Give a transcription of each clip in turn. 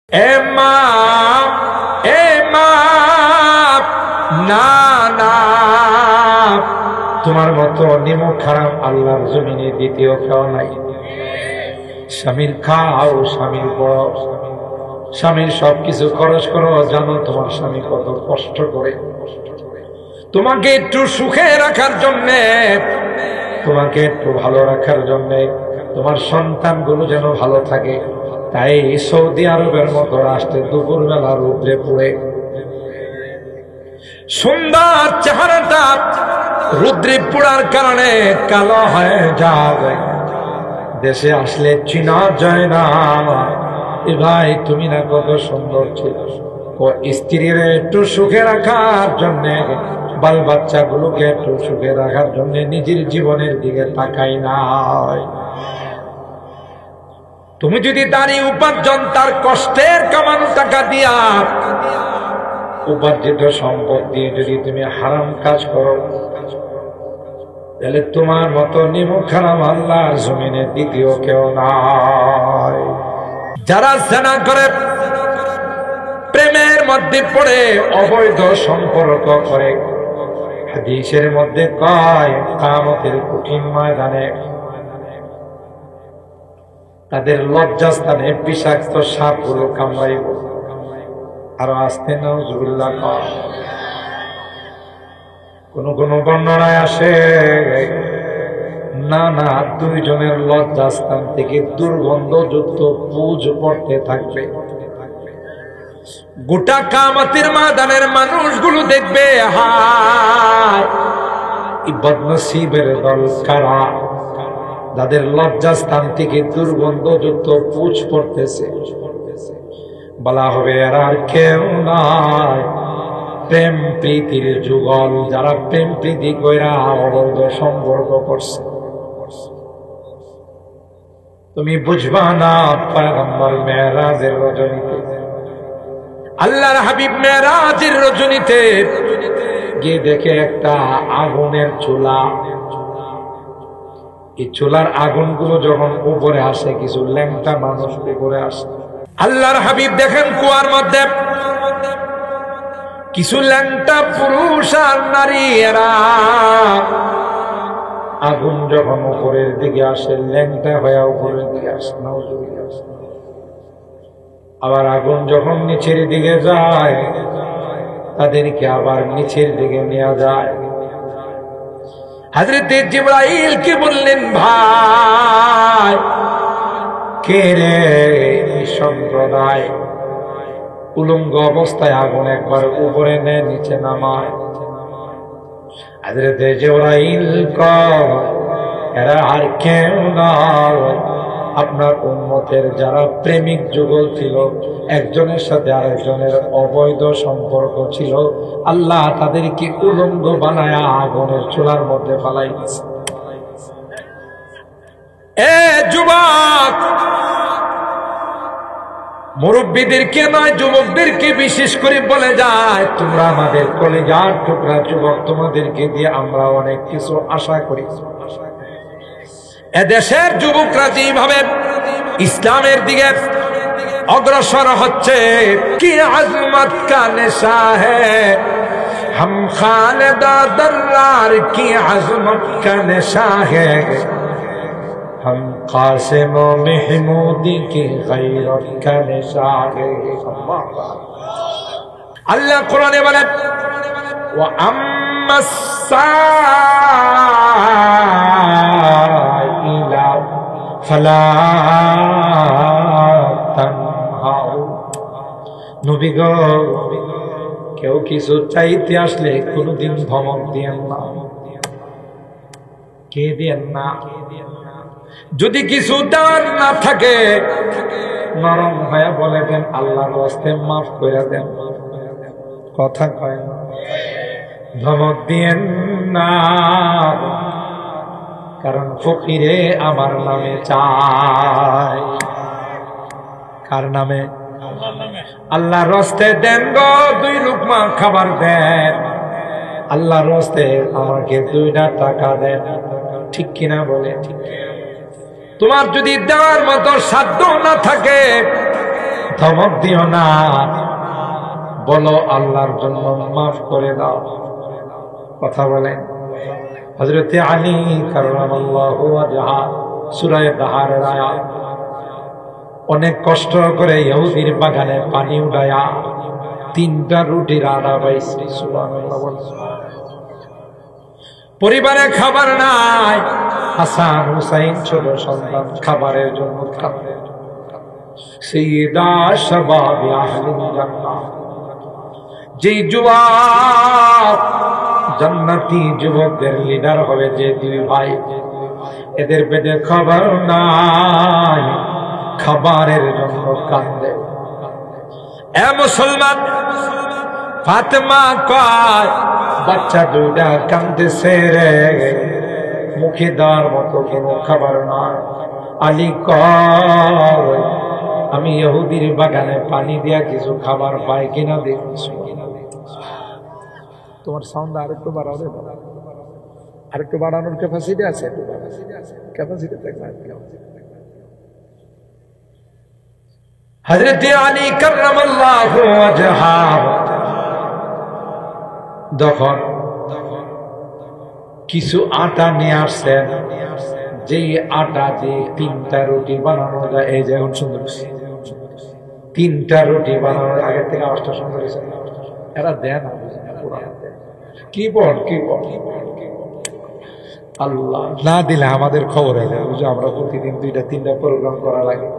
এমা এমা না না, তোমার মতো নিমক খারাপ আল্লাহর জমিনে দ্বিতীয় কেউ নাই। স্বামীর খাও, স্বামীর বড়, স্বামীর সবকিছু খরচ করো। জানো তোমার স্বামী কত কষ্ট করে তোমাকে একটু সুখে রাখার জন্যে, তোমাকে একটু ভালো রাখার জন্যে, তোমার সন্তানগুলো যেন ভালো থাকে। তাই সৌদি আরবের মতো রাষ্ট্রে দুপুর বেলা রৌদ্রে পুড়ে সুন্দর চেহারাটা রৌদ্রে পোড়ার কারণে কালো হয়ে যায়। দেশে আসলে চিনা যায় না। এ ভাই তুমি না কত সুন্দর ছিল। স্ত্রীর একটু সুখে রাখার জন্যে, বাল বাচ্চাগুলোকে একটু সুখে রাখার জন্য নিজের জীবনের দিকে তাকাই নাই। তুমি যদি দাঁড়িয়ে উপার্জন, তার কষ্টের কামানো টাকা দিয়া, উপার্জিত সম্পদ দিয়ে যদি তুমি হারাম কাজ করো, তাহলে তোমার মতো নিমক খারাপ আল্লাহর জমিনে দ্বিতীয় কেউ নাই। যারা জেনা করে, প্রেমের মধ্যে পড়ে অবৈধ সম্পর্ক করে, হাদিসের মধ্যে কয় কিয়ামতের কঠিন ময়দানে তাদের লজ্জাস্থানে বিষাক্ত সাপগুলো কামড়াইব। আরো আসতে নাউজুবিল্লাহ। কোন কোন বর্ণনায় আসে না না, দুইজনের লজ্জাস্থান থেকে দুর্গন্ধযুক্ত পুঁজ পড়তে থাকবে। গোটা কিয়ামতের ময়দানের মানুষগুলো দেখবে, হায় এই বদনসিবের দল কারা, যাদের লজ্জাস্থান থেকে দুর্গন্ধযুক্ত পুঁজ পড়তেছে। বলা হবে এরা আর কেউ নয়, প্রেম প্রীতির যুগল, যারা প্রেম প্রীতি কইরা অবৈধ সম্পর্ক করছে। তুমি বুঝবা না, পয়গম্বর মেরাজের রজনীতে, আল্লাহর হাবিব মেরাজের রজনীতে গিয়ে দেখে একটা আগুনের চুলা। এই চুলার আগুনগুলো যখন উপরে আসে, কিছু ল্যাংটা মানুষ উপরে আসে। আল্লাহর হাবিব দেখেন কুয়ার মধ্যে কিছু ল্যাংটা পুরুষ আর নারী, এরা আগুন যখন উপরের দিকে আসে, ল্যাংটা হয়ে উপরের দিকে আসে, আবার আগুন যখন নিচের দিকে যায়, তাদেরকে আবার নিচের দিকে নিয়ে যায়। হযরত জিবরাইল কে বললেন, ভাই কে রে সম্প্রদায় উলঙ্গ অবস্থায় আগুন একবার উপরে নেয়, নিচে নামায়। হযরত জিবরাইল কয় এরা আর কেউ নয়, আপনার উম্মতের যারা প্রেমিক যুগল ছিল, একজনের সাথে আরেকজনের অবৈধ সম্পর্ক ছিল, আল্লাহ তাদেরকে উলঙ্গ বানায়া আগুনের চুলার মধ্যে ফালাই দিয়েছে। এ যুবক, মুরব্বীদেরকে নয়, যুবকদেরকে বিশেষ করে বলে যায়, তোমরা আমাদের কলিজার টুকরা যুবক, তোমাদেরকে দিয়ে আমরা অনেক কিছু আশা করি। এদেশের যুবকরা যেভাবে ইসলামের দিকে অগ্রসর হচ্ছে, কি আজমত কা নেশা হ্যায় হাম খালেদা দর্রার, কি আজমত কা নেশা হ্যায় হাম কাসিম ও মেহমুদি কি গায়রত কা নেশা হ্যায়। আল্লাহ কোরআনে বলেন, ওয়া আম্মাস সাইলা ফালা তানহাউ। নবী গো, কেউ কিছু চাইতে আসলে কোনদিন ধমক দিয়েন না, কে দিয়েন না। যদি কিছু দেওয়ার না থাকে, নরম হয়ে বলে দেন, আল্লাহর রাস্তে মাফ করে দেন। কথা কয় না, ধমক দিয়েন না, কারণ ফকিরে আমার নামে চাই। কার নামে? আল্লাহর রাস্তে দেন গো, 2 লুকমা খাবার দেন। আল্লাহর রাস্তে আমাকে 2টা টাকা দেন। ঠিক কিনা বলে? ঠিক। তোমার যদি দেওয়ার মতো সাধ্য না থাকে, ধমক দিও না, বলো আল্লাহর জন্য মাফ করে দাও। কথা বলেন। হযরত আলী কাররামাল্লাহু ওয়াজহা সূরা দাহারের আয়াত, অনেক কষ্ট করে ইহুদির বাগানে পানি উঠায়া 3টা রুটির আটা পাইছে। সুবহানাল্লাহ। পরিবারে খাবার নাই, হাসান হুসাইন ছোট সন্তান খাবারের জন্য কাঁদে। সাইয়্যিদা শাবাবি আহলিল জান্নাহ, যেই যুবক জান্নাতি যুবকদের লিডার হবে, যে দুই ভাই, এদের পেটে খাবার নাই, খাবারের জন্য কাঁদে। এ মুসলমান, ফাতেমা কয় বাচ্চা দুইটা কাঁদতেছে রে, মুখে দেওয়ার মতো কোনো খাবার নাই। আলী কয় আমি ইহুদির বাগানে পানি দিয়া কিছু খাবার পাই কিনা দেখছি। তোমার সাউন্ড আরেকটু বাড়াও রে বাবা, আরেকটু বাড়ানোর ক্যাপাসিটি আছে? ক্যাপাসিটি হযরত আলী কাররামাল্লাহু ওয়াজহা তখন কিছু আটা নিয়ে আসছেন, যেই আটা দিয়ে 3টা রুটি বানানো যায়। এই যে এখন সুন্দর 3টা রুটি বানানোর আগে থেকে আওয়াজটা সুন্দর হয়েছে। এরা দেন কি বল আল্লাহ না দিলে আমাদের খবর হয়ে যাবে। বুঝো, আমরা প্রতিদিন 2টা-3টা প্রোগ্রাম করা লাগে।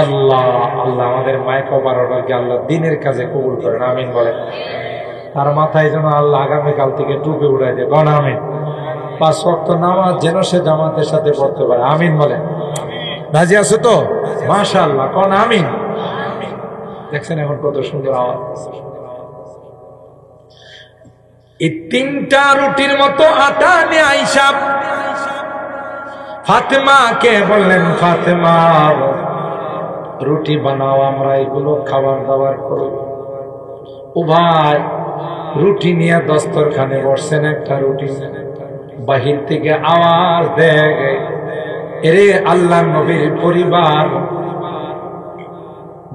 আল্লাহ আল্লাহ আমাদের মাইক অপারেটরকে আল্লাহ দিনের কাজে কবুল করেন, আমিন বলেন। তার মাথায় যেন আল্লাহ আগামীকাল থেকে টুপি উড়াই দেয়, বলেন আমিন। 5 ওয়াক্ত নামাজ যেন সে জামাতের সাথে পড়তে পারে, আমিন বলেন। রাজি আছো তো? মাশাআল্লাহ, কোন আমিন। দেখছেন এখন কত সুন্দর আওয়াজ। এই 3টা রুটির মতো আটা নিয়ে আয়েশা ফাতেমাকে বললেন, ফাতেমা রুটি বানাও, আমরা এগুলো খাবার দাবার করব। ও ভাই, রুটি নিয়ে দস্তরখানে বসছেন, একটা রুটি বাহির থেকে আওয়াজ দেয়, এরে আল্লাহর নবীর পরিবার,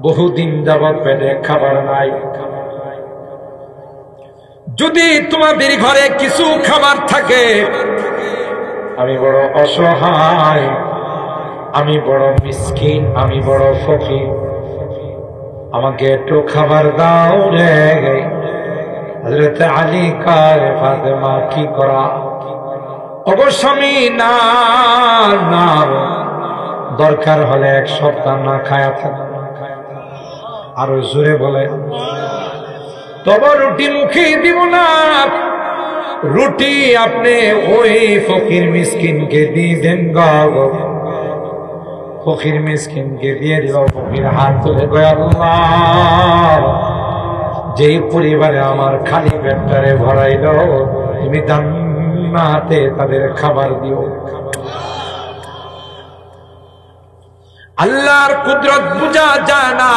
বহুদিন যাবত পেটে খাবার নাই, যদি তোমাদের ঘরে কিছু খাবার থাকে, আমি বড় অসহায়, আমি বড় মিসকিন, আমি বড় ফকির, আমাকে একটু খাবার দাও রে। হযরত আলী কয় ফাতেমা কি করা? অবশ্যই না, দরকার হলে 1 সপ্তাহ না খায়া থাকো। আরো জোরে বলে, তবে রুটি মুখে দিব না, রুটি আপনি ওই ফকির মিসকিনকে দিয়ে দেন গো। ফকির মিসকিনকে দিয়ে দিল। ফকির হাত তুলে কয়, আল্লাহ যেই পরিবারে আমার খালি পেটটারে ভরাইল, তুমি জান্নাতে তাদের খাবার দিও। আল্লাহর কুদরত বুঝা যায় না।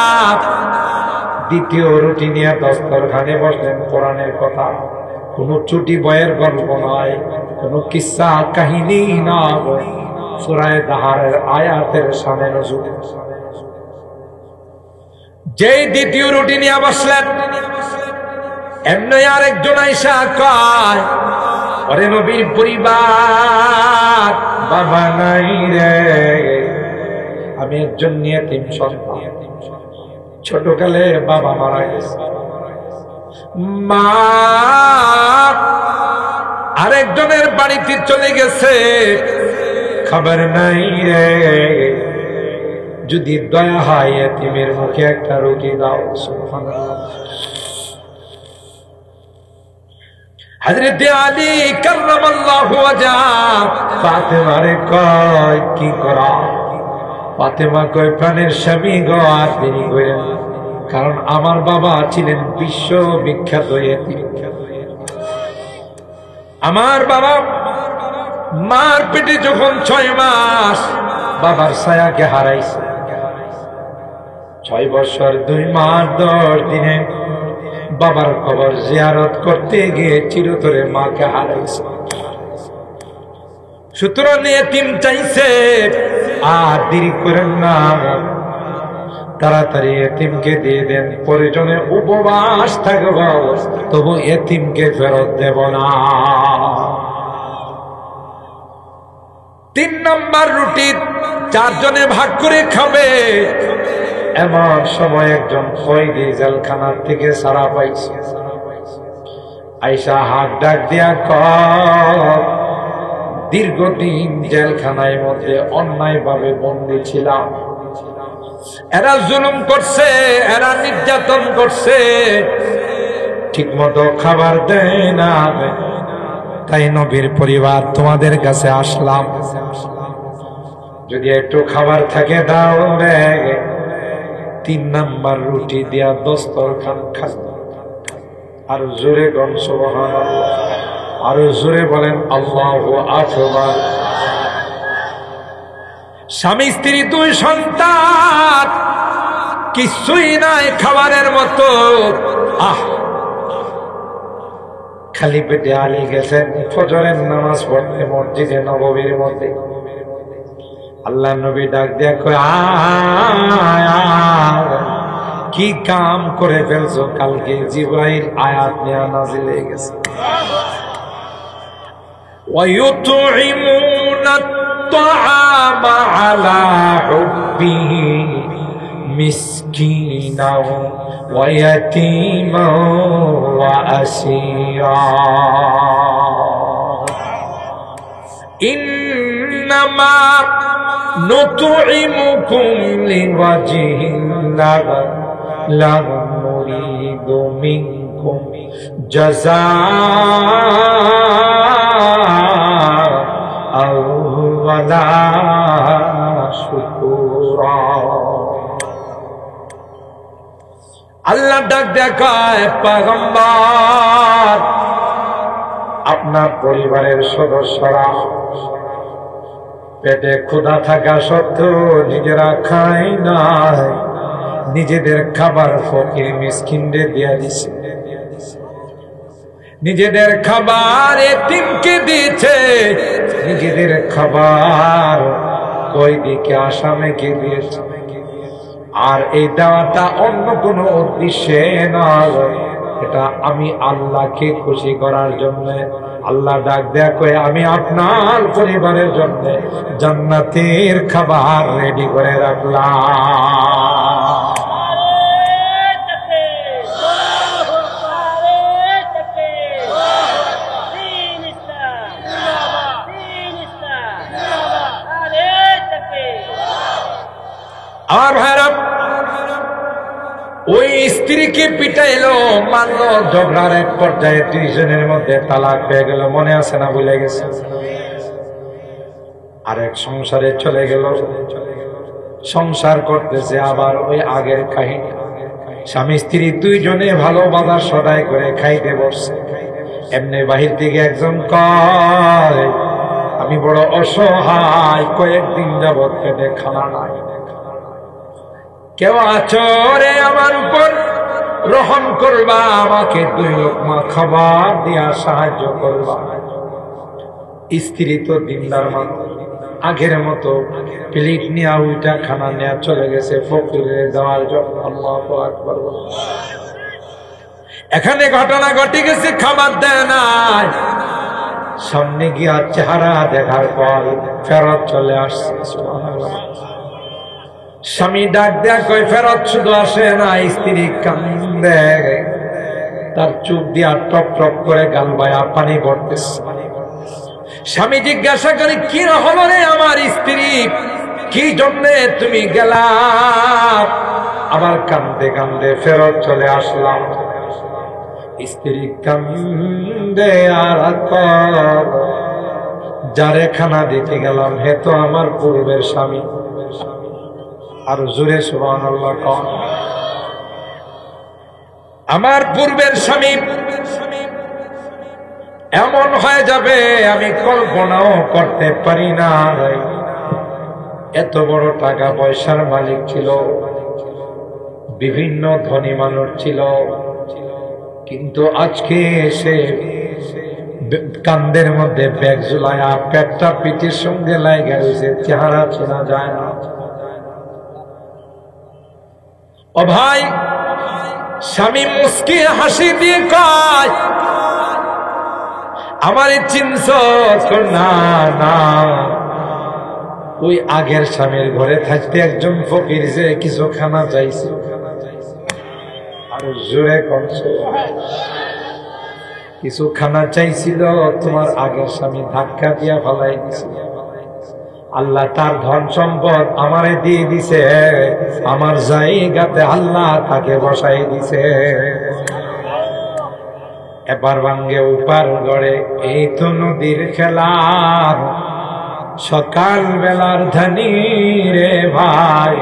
দ্বিতীয় রুটি নিয়ে দস্তরখানে বসলেন। কোরআনের কথা, কোন চুটি বয়ের গল্প নয়, কোন কিসসা কাহিনী নয়, সূরা দাহারের আয়াতের শানে নজুল। যেই দ্বিতীয় রুটি নিয়ে বসলেন, এমনি আরেকজন আয়েশা কয়, ওরে নবীর পরিবার, বাবা নাই রে, আমি একজন ইয়েতিম সন্তান, ছোটকালে বাবা মারা গেছে, মা আরেকজনের বাড়িতে চলে গেছে, খাবার নাই রে, যদি দয়া হয় এতিমের মুখে একটা রুটি দাও। সুবহানাল্লাহ। হযরত আলী কাররামাল্লাহু ওয়াজহা ফাতেমারে কয় কি করা? ফাতেমা কয়, প্রাণের স্বামী গো, আর দেরি করেন, কারণ আমার বাবা ছিলেন বিশ্ব বিখ্যাত এতিম। আমার বাবা মার পেটে যখন 6 মাস বাবার ছায়াকে হারাইছে, 6 বছর 2 মাস 10 দিনে বাবার কবর জিয়ারত করতে গিয়ে চিরতরে মাকে হারাইছে। সুতরাং এতিম চাইছে, আর দেরি করেন না, তাড়াতাড়ি এতিমকে দিয়ে দেন, প্রয়োজনে উপবাস থাকব, তবু এতিমকে ফেরত দেব না। 3 নম্বর রুটি 4 জনে ভাগ করে খাবে। এমন সময় একজন কয়েদি জেলখানার থেকে ছাড়া পাইছে, আইসা হাত ডাক দিয়া কয়, দীর্ঘদিন জেলখানায় মধ্যে অন্যায় ভাবে বন্দী ছিলাম, এরা জুলুম করছে, এরা নির্যাতন করছে, ঠিক মতো খাবার দেয় না, তাই নবীর পরিবার তোমাদের কাছে আসলাম, যদি একটু খাবার থাকে দাও রে। 3 নম্বর রুটি দিয়া দস্তরখান খান। আর জোরে গণ সুবহানাল্লাহ, আর জোরে বলেন আল্লাহু আকবার। স্বামী স্ত্রী 2 সন্তান, কিছুই নাই খাবারের মতো। খালি পেটে আলী গেছেন ফজরের নামাজ পড়তে মসজিদে নববীর মধ্যে। আল্লাহ নবী ডাক দিয়া কয়, কি কাম করে ফেলছো, কালকে জিবরাইল আয়াত নিয়ে নাজিল হয়ে গেছে। وَيُطْعِمُونَ الطَّعَامَ عَلَى حُبِّهِ مِسْكِينًا وَيَتِيمًا وَأَسِيرًا إِنَّمَا نُطْعِمُكُمْ لِوَجْهِ اللَّهِ لَا نُرِيدُ مِنكُمْ جَزَاءً وَلَا شُكُورًا। আল্লাহ ডাক দেখায়, পয়গম্বর, আপনার পরিবারের সদস্যরা পেটে ক্ষুধা থাকা সত্ত্বেও নিজেরা খায় না, নিজেদের খাবার ফকির মিসকিনদের দিয়া দিছে, নিজেদের খাবার এতিমকে দিয়েছে, নিজেদের খাবার কয়েদিকে আসামিকে দিয়েছে। আর এই দেওয়াটা অন্য কোনো উদ্দেশ্যে নয়, এটা আমি আল্লাহকে খুশি করার জন্য। আল্লাহ ডাক দেয়া কয়ে, আমি আপনার পরিবারের জন্য জান্নাতের খাবার রেডি করে রাখলাম। আমার ভাইরা, ওই স্ত্রীকে পিটাইলো, মারলো, ঝগড়ার এক পর্যায়ে 30 জনের মধ্যে তালাক হয়ে গেল। মনে আছে না? ভুলে গেছে। আরেক সংসারে চলে গেল, সংসার করতেছে আবার ওই আগের কাহিনী। স্বামী স্ত্রী 2 জনে ভালো বাজার সদাই করে খাইতে বসছে। এমনি বাহির থেকে একজন কয়, আমি বড় অসহায়, কয়েকদিন যাবৎ পেটে খানা নাই, কেউ আছো রে আমার উপর রহম করবা, আমাকে 2 লোকমা খাবার দিয়া সাহায্য করবা। স্ত্রী তো দিনদার মানুষ, আগের মতো প্লেট নিয়ে ওইটা খানা নেওয়া চলে গেছে ফকিরের দেওয়ার জন্য। আল্লাহু আকবার। এখানে ঘটনা ঘটে গেছে, খাবার দেয় নাই। সামনে গিয়া চেহারা দেখার পর ফেরত চলে আসছে। সুবহানাল্লাহ। স্বামী ডাক দেয়া কই, ফেরত শুধু আসে না, স্ত্রী কান্দে, তার চোখ দিয়া টপ টপ করে গাল বায়া পানি পড়তেছে। স্বামী জিজ্ঞাসা করে, কি হলো রে আমার স্ত্রী, কি জন্যে তুমি গেলা? আবার কান্দে কান্দে ফেরত চলে আসলাম। স্ত্রী কান্দে আর যারে খানা দিতে গেলাম হে তো আমার পূর্বের স্বামী। আর জোরে সুবহানাল্লাহ কোন। আমার পূর্বের স্বামী এমন হয়ে যাবে আমি কল্পনাও করতে পারি না। এত বড় টাকা পয়সার মালিক ছিল, বিভিন্ন ধনী মানুষ ছিল, কিন্তু আজকে এসে কান্দের মধ্যে ব্যাগ ঝুলায়া পেটটা পিঠের সঙ্গে লাগা রয়েছে, চেহারা চেনা যায় না। ও ভাই, স্বামী মুস্কি হাসি দিয়ে কয়, আমারে চিনছ? না না, ওই আগের স্বামীর ঘরে থাকতে একজন ফকির যে কিছু খানা চাইছে। আর জোরে করছ, কিছু খানা চাইছিল, তোমার আগের স্বামী ধাক্কা দিয়া ফেলাই দিছে। আল্লাহ তার ধন সম্পদ আমারে দিয়ে দিছে, আমার জায়গাতে আল্লাহ তাকে বসাই দিছে। এবার ভাঙ্গে উপার গড়ে, এই তো নদীর খেলা, সকাল বেলার ধানি রে ভাই,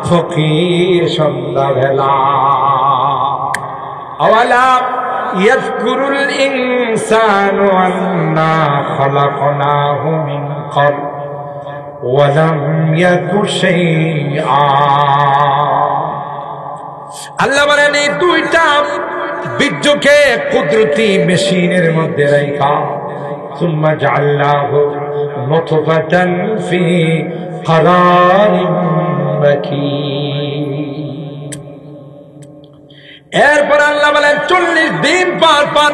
ফকির সন্ধ্যা বেলা। আওয়ালা ইয়াযকুরুল ইনসানু আন্না খালাকনাহু মিন ক্বাবল ওয়া লাম ইয়াকু শাইআ। আল্লাহ বলেন, এই দুইটা বীর্যকে কুদরতি মেশিনের মধ্যে রাখা, সুম্মা জাআলনাহু নুতফাতান ফি ক্বারারিন মাকিন। এরপর আল্লাহ বলেন 40 দিন পর পর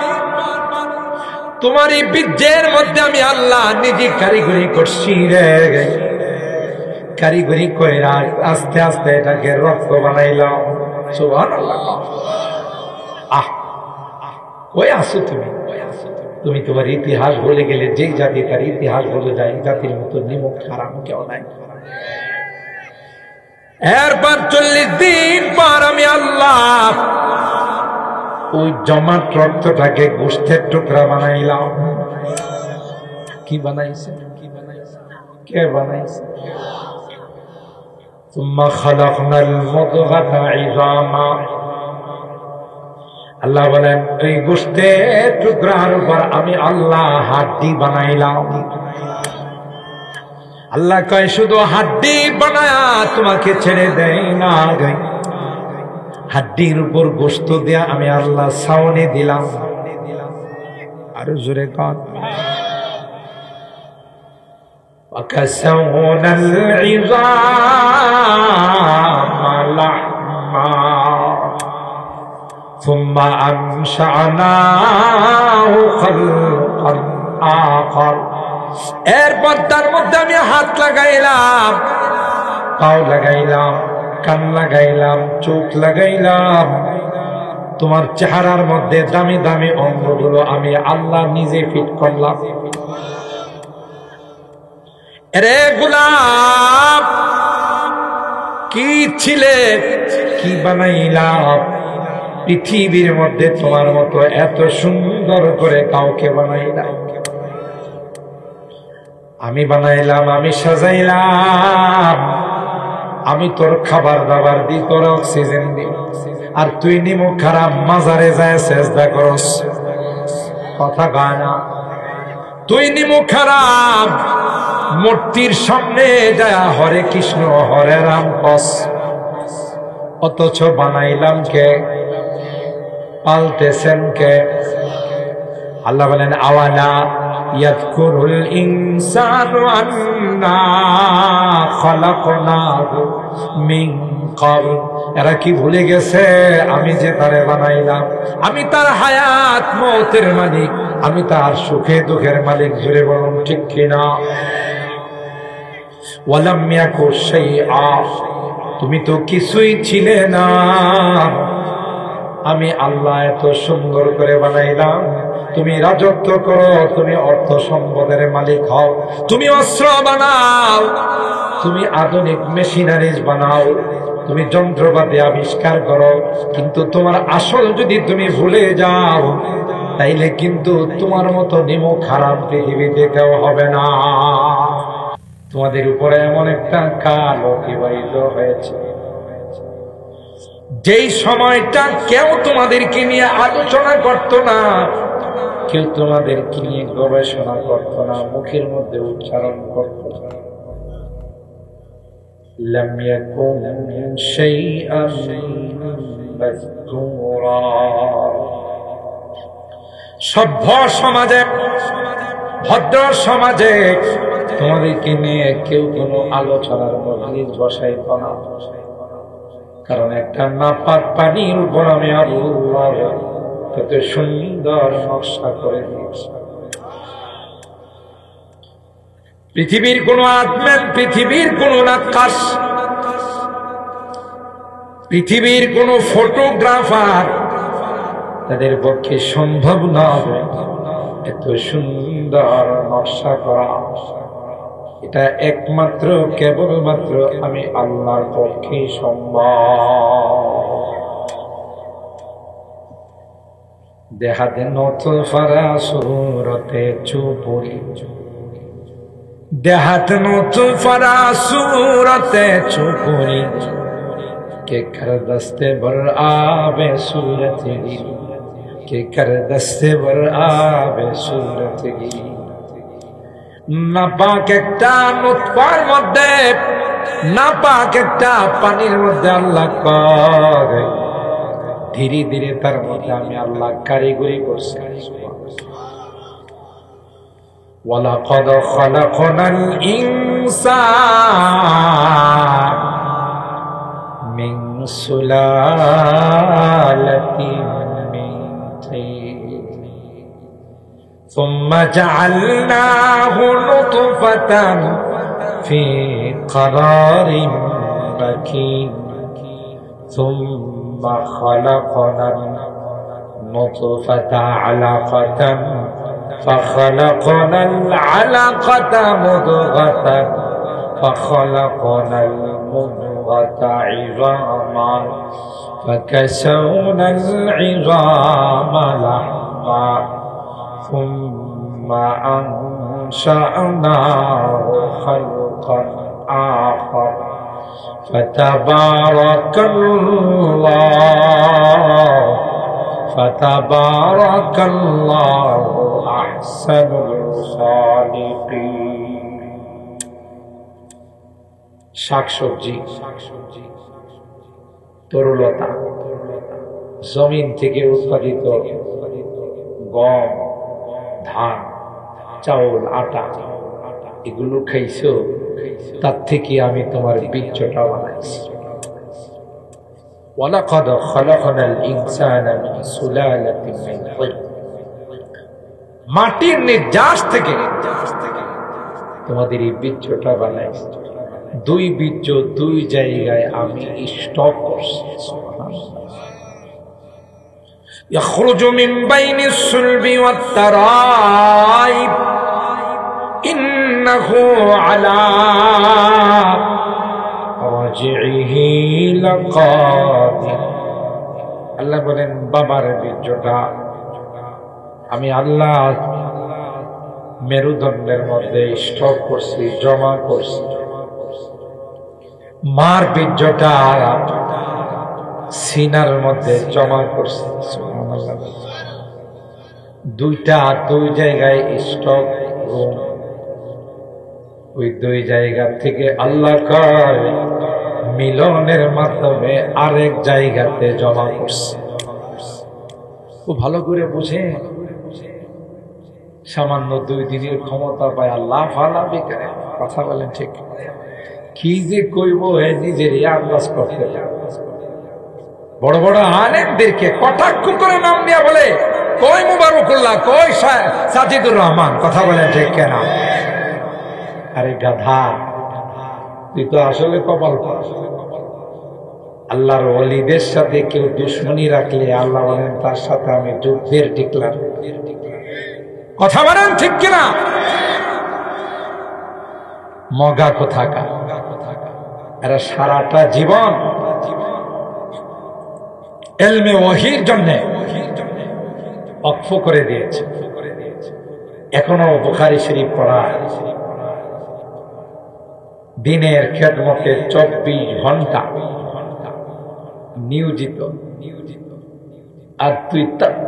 তোমার এই বীর্যের মধ্যে আমি আল্লাহ নিজে কারিগরি করছি রে। কারিগরি করে আস্তে আস্তে এটাকে রক্ত বানাইলাম। সুবহানাল্লাহ। কই আসো তুমি? তুমি তোমার ইতিহাস বলে গেলে, যে জাতি তার ইতিহাস বলে যায়, জাতির মতো নিমক খারাপ কেউ নাই। এরপর 40 দিন পর আমি আল্লাহ ওই জমাট রক্তটাকে গোশতের টুকরা বানাইলাম। কি বানাইছে? কে বানাইছে? সুম্মা খালাকনাল মুদগাতা ইযামা। আল্লাহ বলেন, এই গোশতের টুকরার উপর আমি আল্লাহ হাড্ডি বানাইলাম। আল্লাহ কয়, শুধু হাড্ডি বানায়া তোমাকে ছেড়ে দেয় না, হাড্ডির উপর গোশত দিয়া আমি আল্লাহ ছাউনি দিলাম। আরো জোরে কন। ওয়াকাসাউনাল ইযামা লাহমা সুম্মা আনশানাহু খালকান আখার। এরপর তার মধ্যে আমি হাত লাগাইলাম, পাও লাগাইলাম, কান লাগাইলাম, চোখ লাগাইলাম। তোমার চেহারার মধ্যে দামি দামি অঙ্গগুলো আমি আল্লাহ নিজে ফিট করলাম। এরে গোলাপ, কি ছিলে, কি বানাইলাম? পৃথিবীর মধ্যে তোমার মতো এত সুন্দর করে কাউকে বানাইলাম। আমি বানাইলাম, আমি সাজাইলাম, আমি তোর খাবার দাবার দি, তোর অক্সিজেন দি, আর তুই নিমুখ খারাপ মাজারে যায় সেজদা করস। কথা কয় না? তুই নিমুখ খারাপ মূর্তির সামনে যায় হরে কৃষ্ণ হরে রাম কস। অথচ বানাইলাম কে? পালতেছেন কে? আল্লাহ বলেন, আওয়ালা ইয়াযকুরুল ইনসানু আন্না খালাকনাহু মিন ক্বাবল। এরা কি ভুলে গেছে আমি যে তারে বানাইলাম? আমি তার হায়াত মওতের মালিক, আমি তার সুখে দুঃখের মালিক। জোরে বলুন ঠিক কিনা? ওয়ালাম ইয়াকু শাইআ। তুমি তো কিছুই ছিলে না, আমি আল্লাহ এত সুন্দর করে বানাইলাম। তুমি রাজত্ব করো, তুমি অর্থ সম্পদের মালিক হও, তুমি অস্ত্র বানাও, তুমি আধুনিক মেশিনারিজ বানাও, তুমি যন্ত্রপাতি আবিষ্কার করো, কিন্তু তোমার আসল যদি তুমি ভুলে যাও, তাইলে কিন্তু তোমার মতো নিমক খারাপ পৃথিবীতে কেউ হবে না। তোমাদের উপরে এমন একটা কাল অতিবাহিত হয়েছে, যেই সময়টা কেউ তোমাদেরকে নিয়ে আলোচনা করত না, কেউ তোমাদেরকে নিয়ে গবেষণা করত না, মুখের মধ্যে উচ্চারণ করত না। লাম ইয়াকুন শাইআন মাযকুরা। সভ্য সমাজে, ভদ্র সমাজে তোমাদেরকে নিয়ে কেউ কোনো আলোচনার মজলিস বসাইত না। কারণ একটা নাপাক পানির উপর আমি আল্লাহ কত সুন্দর নকশা করে দিয়েছি। পৃথিবীর কোন আদমেন, পৃথিবীর কোন নাক্কাশ, পৃথিবীর কোন ফটোগ্রাফার তাদের পক্ষে সম্ভব নয় এত সুন্দর নকশা করা। এটা একমাত্র কেবলমাত্র আমি আল্লাহর পক্ষে সম্ভব। দেহাতে নতফারা সুরতে চুপুরি, দেহাতে নতফারা সুরতে চুপুরি के कर दस्ते बर आबे सूरत गिरी, के कर दस्ते बर आबे सूरत गिरी। নাপাক একটা নুতফার মধ্যে, নাপাক একটা পানির মধ্যে আল্লাহ করে ধীরে ধীরে তার মধ্যে আমি আল্লাহ কারিগরি করছি। ওয়ালাকাদ খালাকনাল ইনসান মিন সুলালাতিন মিন তিন ثم جعلناه نطفة في قرار مكين ثم خلقنا النطفة علقة فخلقنا العلقة مضغة فخلقنا المضغة عظاما فكسونا العظام لحما ثم أنشأناه خلقا آخر فتبارك الله أحسن الخالقين। শাকসবজি, তরুলতা, জমিন থেকে উৎপাদিত গম, ধান, চাউল, আটা, এগুলো খাইছো, তার থেকে আমি তোমার বীর্যটা বানাইছি। ওয়ালাকাদ খালাকনাল ইনসানা মিন সুলালাতিন মিন তিন, মাটির নির্যাস থেকে তোমাদের এই বীর্যটা বানাইছি। দুই বীর্য দুই জায়গায় আমি স্টক করছি। يخرج من بين الصلب والترائب إنه على رجعه لقادر। আল্লাহ বলেন বাবার বীর্যটা আমি আল্লাহ মেরুদণ্ডের মধ্যে স্টক করছি, জমা করছি। মার বীর্যটা সিনার মধ্যে জমা করছে। দুইটা দুই জায়গায় স্টক রুম, ওই দুই জায়গা থেকে আল্লাহ কয় মিলনের মাধ্যমে আরেক জায়গাতে জমা করছে। খুব ভালো করে বুঝে, সামান্য 2 দিনের ক্ষমতা পায় আল্লাহ ফালাবি করে কথা বলেন ঠিক। কি যে কইব নিজের আন্দাজ করতে। বড় বড় আলেমদেরকে কটাক্ষ করে নাম নিয়ে বলে কই মুবারকুল্লাহ, কই সাজিদুর রহমান, কথা বলেন ঠিক কেন? আরে গাধা, তুই তো আসলে কপাল পাস। আল্লাহর ওলিদের সাথে কেউ দুশ্মনী রাখলে আল্লাহ বলেন তার সাথে আমি যুদ্ধের টিকলাম। কথা বলেন ঠিক কিনা? মগা কোথাকার এরা সারাটা জীবন ইলমে ওহীর জন্য ওয়াকফ করে দিয়েছে। এখনো বুখারী শরীফ পড়া, দিনের খেদমতে 24 ঘন্টা নিয়োজিত। আর তুই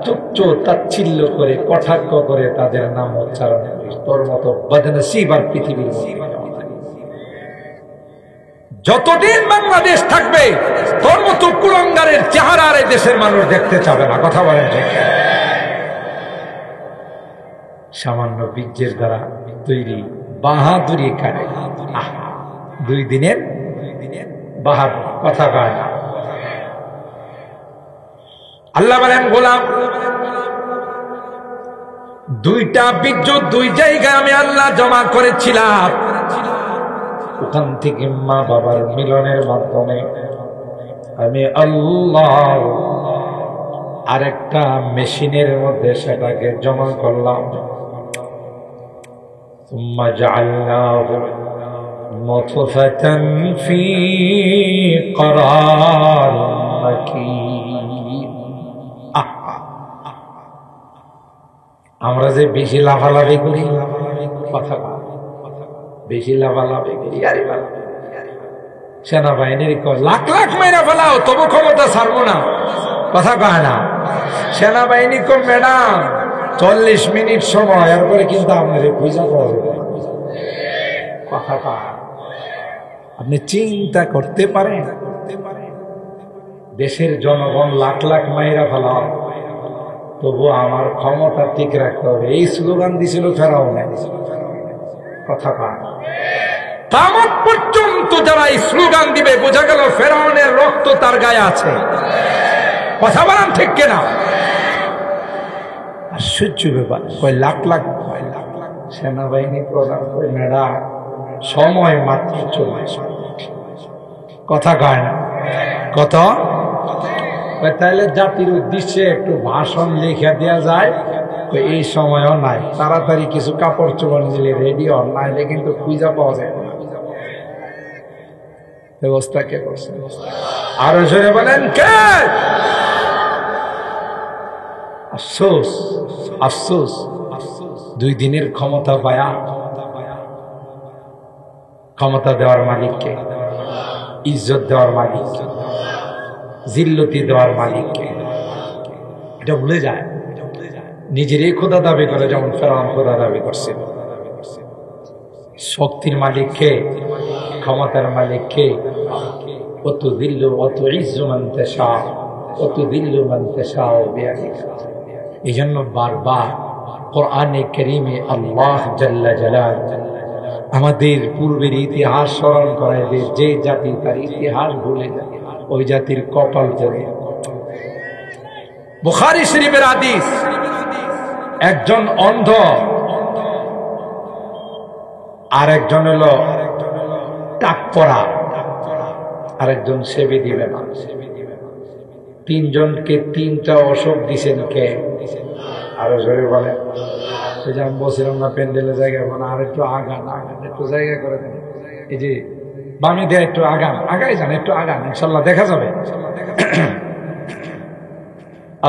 তুচ্ছ তাচ্ছিল্য করে কটাক্ষ করে তাদের নাম উচ্চারণ করিস। তোর মতো বদনসিব আর পৃথিবীর যতদিন বাংলাদেশ থাকবে তোর মতো কুলঙ্গারের চেহারা আর এই দেশের মানুষ দেখতে চাবে না। কথা বলেন ঠিক? সামান্য বীর্যের দ্বারা তৈরি বাহাদুরি কারে 2 দিনের বাহাদুর, কথা কয় না। আল্লাহ বলেন গোলাম, দুইটা বিদ্যুৎ দুই জায়গায় আমি আল্লাহ জমা করেছিলাম, ওখান থেকে মা বাবার মিলনের মাধ্যমে আমি আল্লাহ আরেকটা মেশিনের মধ্যে সেটাকে জমা করলাম। সুম্মা জাআলনাহু মুতফাতান ফি করার মাকিন। আমরা যে বেশি লাফালাফি করি, কথা বেশি লাফালাফি করি, সেনাবাহিনীর লাখ লাখ মেরা ফেলাও তবু ক্ষমতা ছাড়বো না, কথা কয় না। সেনাবাহিনী কো ম্যাডাম 40 মিনিট সময়, এরপরে কিন্তু আপনার পয়সা পাওয়া যাবে, কথা কয়। আপনি চিন্তা করতে পারেন, দেশের জনগণ লাখ লাখ মাইরা ফেলাও তবু আমার ক্ষমতা ঠিক রাখতে হবে, এই স্লোগান দিছিল ফেরাউন, কথা কয়। কিয়ামত পর্যন্ত যারা এই স্লোগান দিবে, বোঝা গেল ফেরাউনের রক্ত তার গায়ে আছে, কথা বলেন ঠিক কিনা? আশ্চর্য ব্যাপার, কয় লাখ লাখ সেনাবাহিনী প্রধান কই ম্যাডাম সময় মাত্র 40 মিনিট, কথা কয় না, কত? তাইলে জাতির উদ্দেশ্যে একটু ভাষণ লিখে দেওয়া যায়, এই সময়ও নাই, তাড়াতাড়ি কিছু কাপড় চোপড় নিলে রেডি হন, নাইলে কিন্তু খুঁজা পাওয়া যায় না। ব্যবস্থা কে করছে? আরো জোরে বলেন কে? আফসোস আফসোস, 2 দিনের ক্ষমতা পায়া, ক্ষমতা দেওয়ার মালিককে, ইজ্জত দেওয়ার মালিককে, জিল্লতি দেওয়ার মালিককে এটা ভুলে যায়, নিজেরই খোদা দাবি করে, যেমন ফেরাউন খোদা দাবি করছিল। শক্তির মালিককে, ক্ষমতার মালিককে, অত দিল্লু অত ইজ্জু মান তাশা অত দিল্লু মান তাশা বিয়াদিকা। এই জন্য বারবার কোরআনে কারীমে আল্লাহ জাল্লা জালাল আমাদের পূর্বের ইতিহাস স্মরণ করায় দেয়, যে জাতি তার ইতিহাস ভুলে যায় ওই জাতির কপাল জড়ে। বুখারী শরীফের হাদিস, একজন অন্ধ আর একজন হলো টাক পরা, আরেকজন সেবি দিবে না, 3 জনকে 3টা অসুখ দিছেন কে? আরো জোরে বলে। এই যে আমি বলছিলাম না প্যান্ডেলের জায়গা মানে আর একটু আগান, আগান একটু জায়গা করে দেন, এই যে বামে দিয়ে একটু আগান, আগাই যান, একটু আগান, ইনশাল্লাহ দেখা যাবে।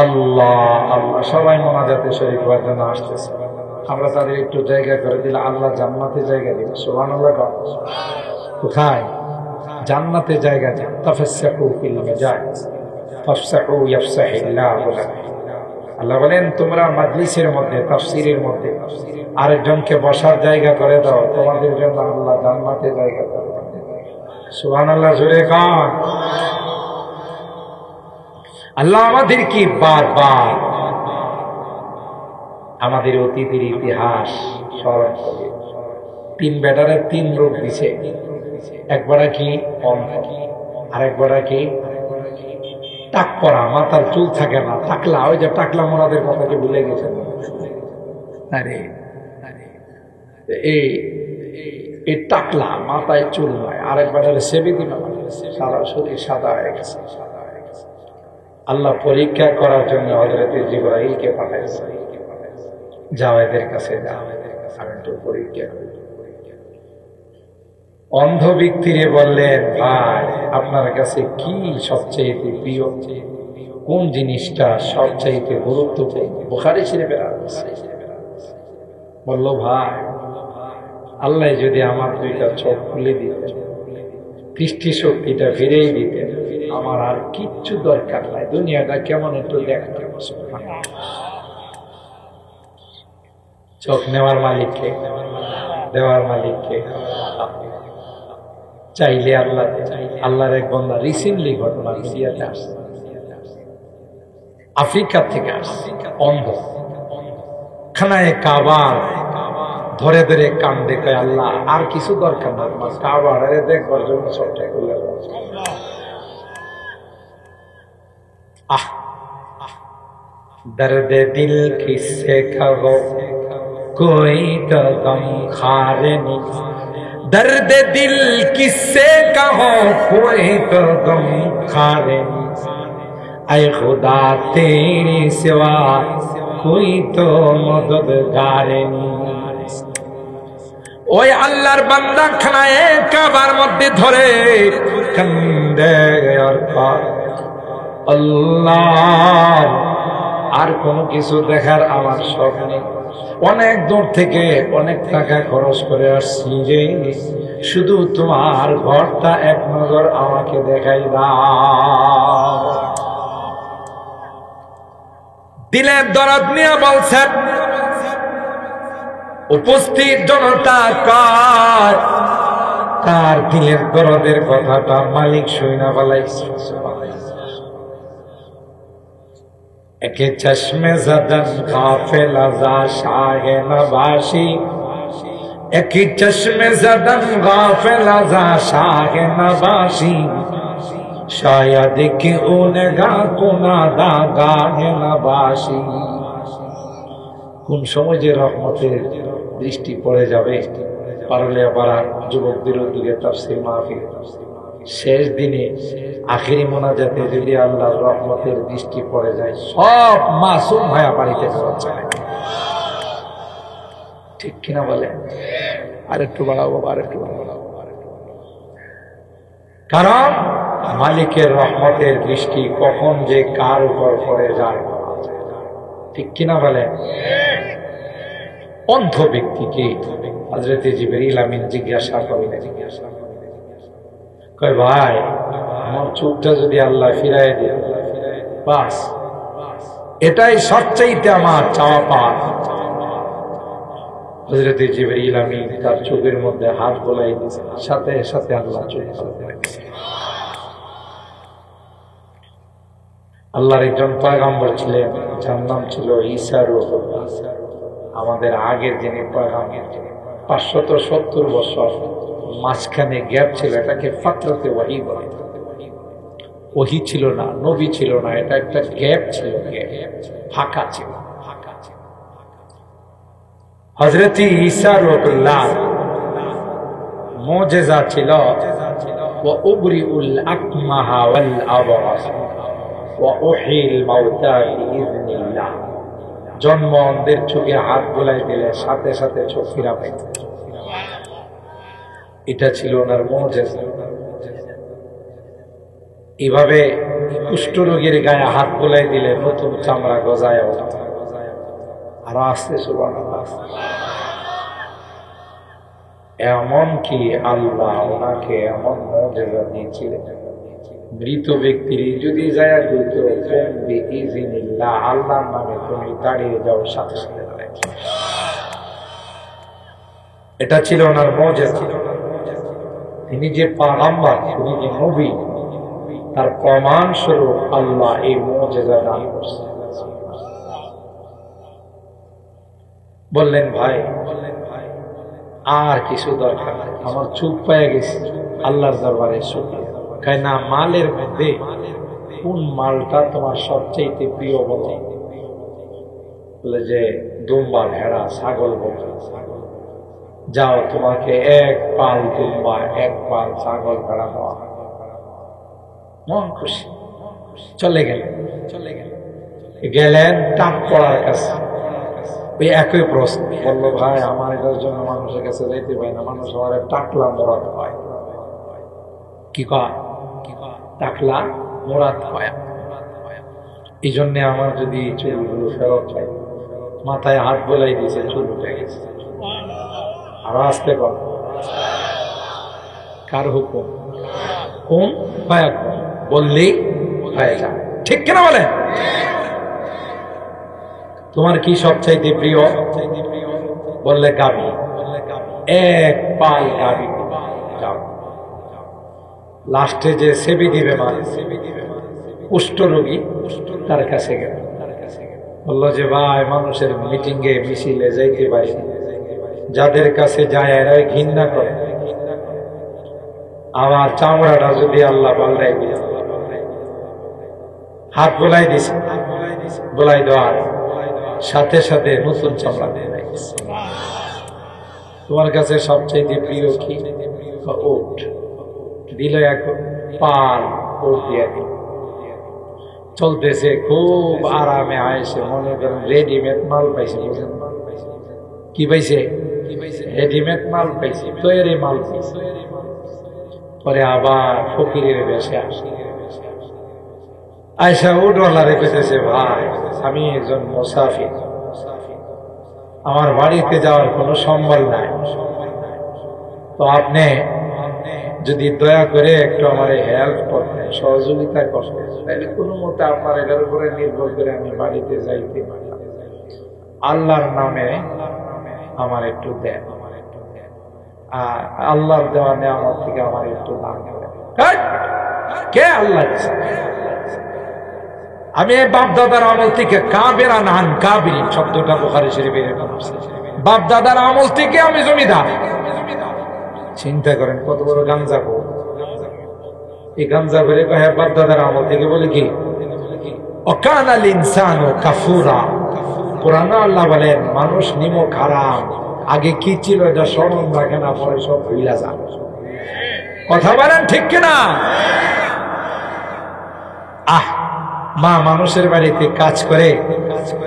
আল্লাহ আল্লাহ, সবাই মোনাজাতে শরীক হওয়ার জন্য আসতেছে, আমরা তাদের একটু জায়গা করে দিলে আল্লাহ জান্নাতে জায়গা দিবে। সুবহানাল্লাহ। কোথায়? জান্নাতে জায়গা দেন। তাফাসসাহু ফিল মাজালিস ফাফসাহু ইয়াফসাহিল্লাহু লাকুম। আল্লাহ বলেন তোমরা মাজলিসের মধ্যে, তাফসীরের মধ্যে আরেকজনকে বসার জায়গা করে দাও, তোমাদের জন্য আল্লাহ জান্নাতে জায়গা দেবে। সুবহানাল্লাহ, জোরে কান। আল্লাহ আমাদের কি বারবার আমাদের অতীতের ইতিহাস স্মরণ করে। 3 বেটারে 3 রোগ দিছে, একবারে কি অন্ধ, আরেকবারে কি টাক পরা, মাথার চুল থাকে না, টাকলা, ওই যে টাকলা মোনাদের কথা কি ভুলে গেছেন? আরে এই টাকলা, মাথায় চুল নয়, আরেকবার সেবি দিন, সারা শরীর সাদা হয়ে গেছে। আল্লাহ পরীক্ষা করার জন্য হযরত জিবরাইলকে পাঠাইছে, যাও এদের কাছে, যাও একটু পরীক্ষা। অন্ধ ব্যক্তিরে বললেন, ভাই আপনার কাছে কি সবচেয়ে প্রিয়, কোন জিনিসটা সবচেয়ে গুরুত্বপূর্ণ? বুখারী শরীফের হাদিস। বলল, ভাই আল্লাহ যদি আমার 2টা চোখ খুলে দিতেন, দৃষ্টি শক্তিটা ফিরেই দিতেন, আমার আর কিচ্ছু দরকার নাই, দুনিয়াটা কেমন একটু দেখতে। চোখ নেওয়ার মালিককে, দেওয়ার মালিককে। চাইলে আল্লাহ, আল্লাহর এক বান্দা রিসেন্টলি ঘটনা মিডিয়াতে আসছে, আফ্রিকা থেকে আসছে, অন্ধ, খানায় কাবা ধরে ধরে কান্দে, কয় আল্লাহ আর কিছু দরকার না, আমার কাবা দেখবার জন্য সবটাই করলে। दर्द दिल किससे कहो कोई तो गम खारे नहीं, दर्द दिल किससे कहो कोई तो गम खारे नहीं, ऐ खुदा तेरे सिवा कोई तो मददगार नहीं। ওই আল্লাহর বান্দা খানায় কাবার মধ্যে ধরে কান্দে আর আল্লাহ, আর কোনো কিছু দেখার আমার শখ নেই, অনেক দূর থেকে অনেক টাকা খরচ করে আসছি রে, শুধু তোমার ঘরটা এক নজর আমাকে দেখাই দাও। দিলের দরদ নিয়ে বলছেন, উপস্থিত জনতা কার তার দিলের দরদের কথাটা মালিক শুইনা ফেলাইছে। একে চশমে জদন গাফিল আযা শাহে নবাশি, একে চশমে জদন গাফিল আযা শাহে নবাশি, শায়দ কি উনগা কুনাদা গাহে নবাশি। কোন সময় যে রহমতের দৃষ্টি পড়ে যাবে, পারুলিয়া পাড়া যুবকদের উদ্যোগে তাফসীর মাহফিল শেষ দিনে আখিরি মোনাজাতে যদি আল্লাহর রহমতের দৃষ্টি পড়ে যায়, সব মাসুম ভাইয়া বাড়িতে ফেরত যায়। ঠিক কিনা বলে? আরেকটু বাড়াও বাবা, আরেকটু বাড়াও। কারণ মালিকের রহমতের দৃষ্টি কখন যে কার উপর পড়ে যায়, ঠিক কিনা বলে? অন্ধ ব্যক্তিকে হযরত জিবরীল আমিন জিজ্ঞাসা করলেন, কয় ভাই আমার চোখটা যদি আল্লাহ ফিরাই দেয়, বাস এটাই সবচাইতে আমার চাওয়া পাওয়া। হযরত জিবরীল আমিন তার চোখের মধ্যে হাত বোলাই দিয়েছে, সাথে সাথে আল্লাহ চোখ খুলে দিয়েছে। আল্লাহর একজন পয়গম্বর ছিলেন, যার নাম ছিল ঈসা রূহুল্লাহ। আমাদের আগের যিনি পয়গম্বর, 570 বছর মাঝখানে গ্যাপ ছিল, এটাকে ফাতরাতে ওয়াহি বলে। ওহি ছিল না, নবী ছিল না, এটা একটা গ্যাপ ছিল, ফাঁকা ছিল। হযরত ঈসা রূহুল্লাহ মুজিজা ছিল, ওয়া উবরিউল আকমাহা ওয়াল আবরাস ওয়া উহিল মাউতা বিইذنিল্লাহ। জন্ম অন্ধের চোখে হাত বোলাই দিলে সাথে সাথে চোখ ফিরা পাইত। এটা ছিল ওনার মুজিজা। এভাবে কুষ্ঠরোগীর গায়ে হাত বোলাই দিলে নতুন চামড়া গজায় ওঠে। আর আসতে সুবহানাল্লাহ। এমন কি আল্লাহ ওনাকে এমন মুজিজা দিয়েছিলেন, মৃত ব্যক্তির যদি যায় বলতো বিইذনিল্লাহ, আল্লাহর নামে তুমি দাঁড়িয়ে যাও, সাথে সাথে দাঁড়ায়। এটা ছিল ওনার মুজিজা। তিনি যে পয়গম্বর, তিনি যে নবী, তার প্রমাণ স্বরূপ আল্লাহ এই মুজিজা দান করেছেন। বললেন ভাই আর কিছু দরকার নেই, আমার চুপ পেয়ে গেছি আল্লাহর দরবারে শুকরিয়া। কাই না, মালের মধ্যে কোন মালটা তোমার সবচেয়ে প্রিয় বলো? বলে যে দুম্বা, ভেড়া, ছাগল বলো। যাও, তোমাকে এক পাল দুম্বা, এক পাল ছাগল, ভেড়া দেওয়া। মন খুশি, চলে গেলেন টাক পড়ার কাছে। ওই একই প্রশ্ন বললো, ভাই আমার এটার জন্য মানুষের কাছে যাইতে পারি না, মানুষ আমার টাকলা মোরাদ হয়। কি কয়? টাকলা মোরাদ হয়। এই জন্য আমার যদি চুলগুলো ফেরত চাই, মাথায় হাত বোলাই দিয়েছে, চুল উঠে গেছে। আরো আসতে কর, কার হুকুম? কোন ভাইয়া বললেই হয়ে যায়, ঠিক কিনা বলে? তোমার কি সবচাইতে প্রিয়? বললে গাভী, এক পাল গাভী। লাস্টে যে সেবি দিবে, মানে কুষ্ঠরোগী, তার কাছে গেল। বললো যে ভাই মানুষের মিটিং এ মিছিলে যাইতে পারি, যাদের কাছে যায় এরা ঘৃণা করে, আমার চামড়াটা যদি আল্লাহ পাল্টাই দিয়ে। হাত বোলাই দিছে, বলাই দেওয়ার সাথে সাথে নতুন চামড়া দিয়ে গেছে। তোমার কাছে সবচেয়ে প্রিয় কি? উট দিল, এক পাল উট দিয়ে দিল, চলতেছে খুব আরামে আয়েছে, মনে করেন রেডিমেড মাল পাইছে। কি পাইছে? রেডিমেড মাল পাইছে, তৈরি মাল পাইছে। পরে আবার ফকিরের বেশে আসে, আয়সা উটওয়ালারে কইতেছে, ভাই আমি একজন মুসাফির, আমার বাড়িতে যাওয়ার কোনো সম্বল নাই, তো আপনি যদি দয়া করে একটু আমার হেল্প করতেন, সহযোগিতা করতেন, তাহলে কোনো মতে আপনার এটার উপরে নির্ভর করে আমি বাড়িতে যাইতে পারি, আল্লাহর নামে আমার একটু দেন, আল্লাহর দেওয়া নেওয়ার থেকে আমার একটু দান করেন। কে আল্লাহ? আমি বাপ দাদার আমল থেকে কাবেরা নান কাবিরিন শব্দটা বুখারী শরীফে এরকম আছে, বাপ দাদার আমল থেকে আমি জমিদার। চিন্তা করেন কত বড় গাঞ্জাখোর। এই গাঞ্জাখোরে কহে বাপ দাদার আমল থেকে, বলে কি অকানাল ইনসানু কাফুরা। কোরআনে আল্লাহ বলেন মানুষ নিমক হারাম, আগে কি ছিল এটা স্মরণ রাখে না, পরে সব ভুলে যান। কথা বলেন ঠিক কিনা? মা মানুষের বাড়িতে কাজ করে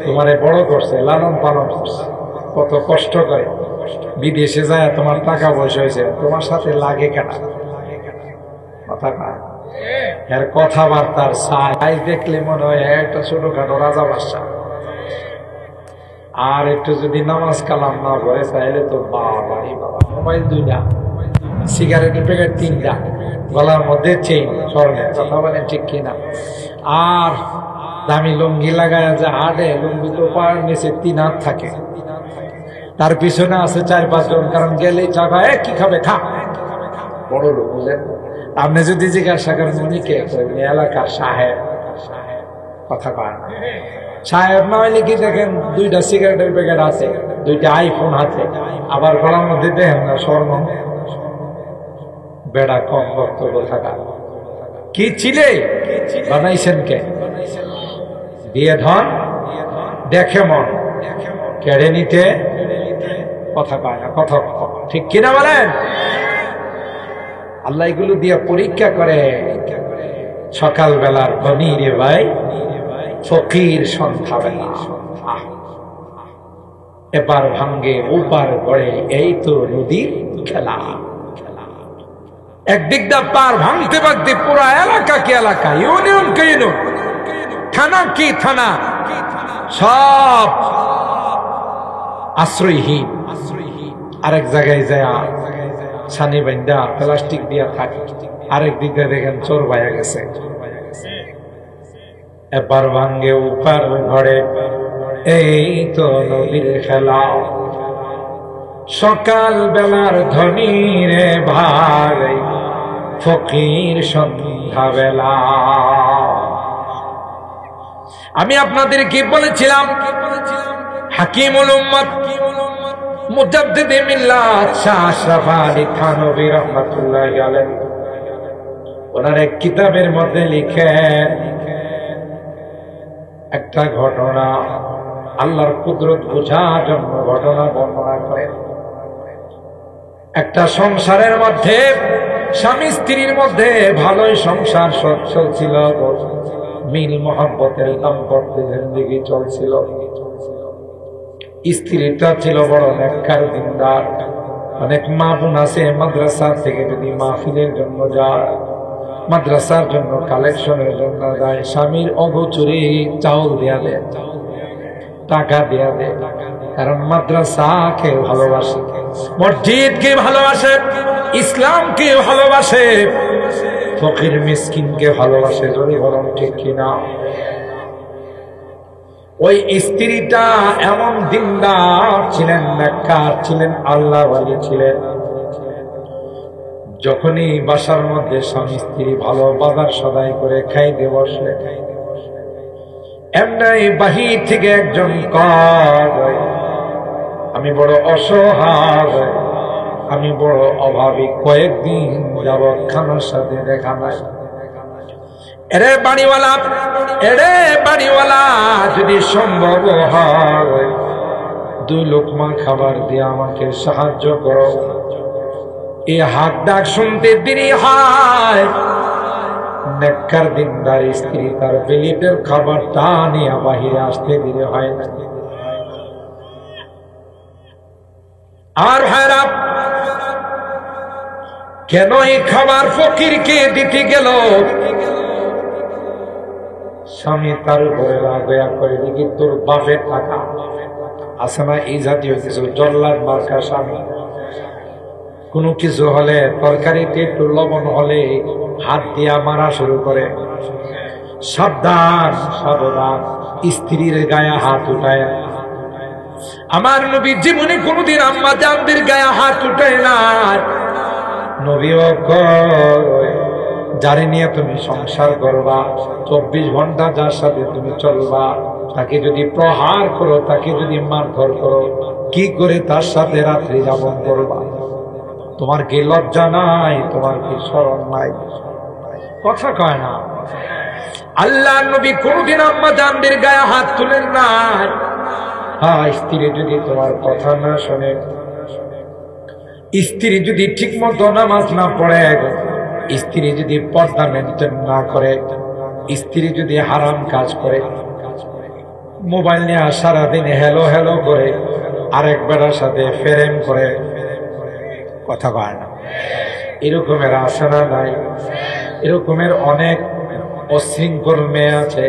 তোমারে বড় করছে, লালন পালন করছে, কত কষ্ট করে, বিদেশে যায় তোমার টাকা পয়সা হয়েছে, তোমার সাথে লাগে কেন? কথা না, এর কথাবার্তার সাইজ দেখলে মনে হয় একটা ছোটখাটো রাজা বাদশা। আর একটু যদি নামাজ কালাম না করে চাইলে তো বাবাই বাবা, মোবাইল 2টা, সিগারেটের প্যাকেট 3টা, গলার মধ্যে চেইন স্বর্ণের। কথা বলেন ঠিক কিনা? আর দামি লুঙ্গি লাগায় যে হাঁটে, লুঙ্গি তো পায়ের নিচে 3 হাত থাকে, তার পিছনে আছে 4-5 জন, কারণ গেলেই চাকা কি খাবে, খা, বড় লোক বুঝলেন। আপনি যদি জিজ্ঞাসা করেন উনি কে, এলাকার সাহেব। কথা কয় না, সাহেব না হইলে কি দেখেন 2টা সিগারেটের প্যাকেট আছে, 2টা আইফোন হাতে, আবার গলার মধ্যে দেখেন না স্বর্ণ। বেড়া কম বক্তব্য থাকা কি ছিলে বানাইছেন কে? দিয়ে ধন দেখে মন কেড়ে নিতে কথা পায় না। কথা ঠিক কিনা বলেন? আল্লাহ এগুলো দিয়ে পরীক্ষা করে। সকালবেলার ধনী রে ভাই, ফকির সন্ধ্যাবেলা, এবার ভাঙ্গে ওপার গড়ে, এই তো নদীর খেলা। একদিক দা পার ভাঙতে ভাঙতে পুরা এলাকা কি এলাকা, ইউনিয়ন কে ইউনিয়ন, থানা কি থানা, সব আশ্রয়হীন। আরেক জায়গায় যায় ছানি বান্ধা প্লাস্টিক দিয়া থাকে, আরেক দিকে দেখেন চোর ভাইয়া গেছে। এবার ভাঙ্গে উপার ঘরে, এই তো নদীর খেলা। সকাল বেলার ধনী রে ভাই, ফকির সন্ধ্যা বেলা। আমি আপনাদের কি বলেছিলাম? হাকিমুল উম্মত মুজাদ্দিদে মিল্লাত শাহ আশরাফ আলী থানভী রাহমাতুল্লাহি আলাইহি ওনার এক কিতাবের মধ্যে লিখেন একটা ঘটনা, আল্লাহর কুদরত বোঝার জন্য ঘটনা বর্ণনা করেন। একটা সংসারের মধ্যে স্বামী স্ত্রীর মধ্যে ভালোই সংসার চলছিল, মিল মহব্বতের দাম্পত্য জিন্দেগি চলছিল। স্ত্রীটা ছিল বড় নেককার দিনদার। অনেক মা বোন আছে মাদ্রাসা থেকে যদি মাহফিলের জন্য যায়, মাদ্রাসার জন্য কালেকশনের জন্য যায়, স্বামীর অগোচরে চাউল দেয়া দেয়, টাকা দেয়া দেয়, কারণ মাদ্রাসাকে ভালোবাসে, মসজিদকে ভালোবাসে, ইসলামকে ভালোবাসে, ফকির মিসকিনকে ভালোবাসে। যদি বলেন ঠিক কিনা? ওই স্ত্রীটা এমন দিনদার ছিলেন, নেককার ছিলেন, আল্লাহওয়ালি ছিলেন। যখনই বাসার মধ্যে স্বামী স্ত্রী ভালো বাজার সদাই করে খাইতে বসলে, এমনি বাহির থেকে একজন কয়, আমি বড় অসহায়, আমি বড় অভাবী, কয়েকদিন যাবৎ খানার সাথে দেখা নাই, এরে বাড়িওয়ালা যদি সম্ভব হয় 2 লোকমা খাবার দিয়ে আমাকে সাহায্য করো। এই হাত ডাক শুনতে দেরি হয়, নেককার দিনদার স্ত্রী তার প্লেটের খাবারটা নিয়ে বাহিরে আসতে দেরি হয় না। আর ভাইরা, কেন এই খাবার ফকিরকে দিতে গেল? স্বামী তার উপরে রাগয়া করে, দেখি তোর বাপের টাকা আছে না, এই জাতীয় কিছু জল্লাদ মার্কা স্বামী। কোনো কিছু হলে, তরকারিতে একটু লবণ হলে হাত দিয়া মারা শুরু করে। সাবধান সাবধান, স্ত্রীর গায়ে হাত উঠায়। আমার নবী জীবনে কোনদিন আম্মা জানদের গায়ে হাত উঠায় না। নবীও কয়, যারে নিয়ে তুমি সংসার করবা, 24 ঘন্টা যার সাথে তুমি চলবা, তাকে যদি প্রহার করো, তাকে যদি মারধর করো, কি করে তার সাথে রাত্রি যাপন করবা? তোমার কি লজ্জা নাই? তোমার কি শরম নাই? কথা কয় না। আল্লাহ নবী কোনদিন আম্মা জানদের গায়ে হাত তুলেন নাই। হ্যাঁ, স্ত্রী যদি তোমার কথা না শোনে, স্ত্রী যদি ঠিক মতো নামাজ না পড়ে, স্ত্রী যদি পর্দা মেনটেন না করে, স্ত্রী যদি হারাম কাজ করে, মোবাইল নিয়ে সারাদিন হেলো হেলো করে, আরেক বেড়ার সাথে প্রেম করে, কথা কয় না, এরকমের আশা নাই? এরকমের অনেক অশৃঙ্খল মেয়ে আছে,